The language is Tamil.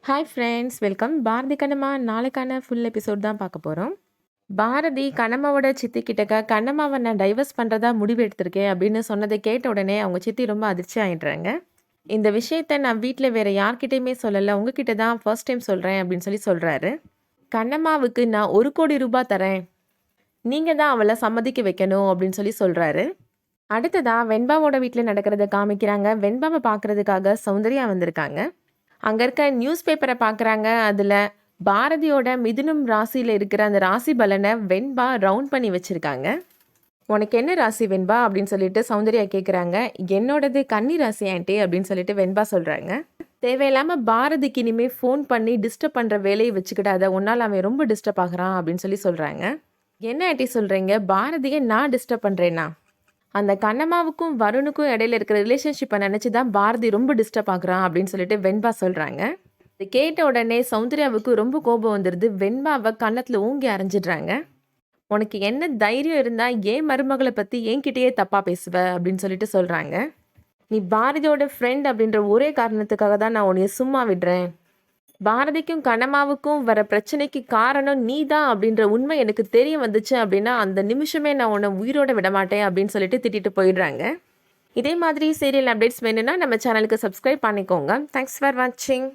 Hi friends, welcome. Bharathi Kannamma நாளைக்கான ஃபுல் எபிசோட் தான் பார்க்க போகிறோம். பாரதி கண்ணம்மாவோட சித்தி கிட்டக்க கண்ணம்மாவை நான் டைவர்ஸ் பண்ணுறதா முடிவு எடுத்திருக்கேன் அப்படின்னு சொன்னதை கேட்ட உடனே அவங்க சித்தி ரொம்ப அதிர்ச்சி ஆகிடுறாங்க. இந்த விஷயத்த நான் வீட்டில் வேறு யார்கிட்டையுமே சொல்லலை, உங்ககிட்ட தான் ஃபர்ஸ்ட் டைம் சொல்கிறேன் அப்படின்னு சொல்லி சொல்கிறாரு. கண்ணம்மாவுக்கு நான் 1,00,00,000 தரேன், நீங்கள் தான் அவளை சம்மதிக்க வைக்கணும் அப்படின்னு சொல்லி சொல்கிறாரு. அடுத்ததாக வெண்பாவோட வீட்டில் நடக்கிறத காமிக்கிறாங்க. வெண்பாவை பார்க்குறதுக்காக சௌந்தர்யா வந்திருக்காங்க. அங்கே இருக்க நியூஸ் பேப்பரை பார்க்குறாங்க. அதில் பாரதியோட மிதுனம் ராசியில் இருக்கிற அந்த ராசி பலனை வெண்பா ரவுண்ட் பண்ணி வச்சுருக்காங்க. உனக்கு என்ன ராசி வெண்பா அப்படின்னு சொல்லிட்டு சௌந்தர்யா கேட்குறாங்க. என்னோடது கன்னி ராசி ஆண்டி அப்படின்னு சொல்லிட்டு வெண்பா சொல்கிறாங்க. தேவையில்லாமல் பாரதிக்கு இனிமேல் ஃபோன் பண்ணி டிஸ்டர்ப் பண்ணுற வேலையை வச்சுக்கிட்டாத, உன்னால் அவன் ரொம்ப டிஸ்டர்ப் ஆகுறான் அப்படின்னு சொல்லி சொல்கிறாங்க. என்ன ஆண்டி சொல்கிறீங்க? பாரதியை நான் டிஸ்டர்ப் பண்ணுறேன்னா? அந்த கண்ணம்மாவுக்கும் வருணுக்கும் இடையில இருக்கிற ரிலேஷன்ஷிப்பை நினச்சி தான் பாரதி ரொம்ப டிஸ்டர்ப் ஆகுறான் அப்படின்னு சொல்லிட்டு வெண்பா சொல்கிறாங்க. இது கேட்ட உடனே சௌந்தர்யாவுக்கு ரொம்ப கோபம் வந்துடுது. வெண்பாவை கன்னத்தில் ஊங்கி அரைஞ்சிடுறாங்க. உனக்கு என்ன தைரியம் இருந்தால் ஏன் மருமகளை பற்றி என்கிட்டயே தப்பாக பேசுவ அப்படின்னு சொல்லிட்டு சொல்கிறாங்க. நீ பாரதியோட ஃப்ரெண்ட் அப்படின்ற ஒரே காரணத்துக்காக தான் நான் உன்னைய சும்மா விடுறேன். பாரதிக்கும் கண்ணம்மாவுக்கும் வர பிரச்சனைக்கு காரணம் நீ தான் அப்படின்ற உண்மை எனக்கு தெரிய வந்துச்சு அப்படின்னா அந்த நிமிஷமே நான் உன்னை உயிரோட விட மாட்டேன் அப்படின்னு சொல்லிட்டு திட்டிட்டு போயிடுறாங்க. இதே மாதிரி சீரியல் அப்டேட்ஸ் வேணும்னா நம்ம சேனலுக்கு சப்ஸ்கிரைப் பண்ணிக்கோங்க. தேங்க்ஸ் ஃபார் வாட்சிங்.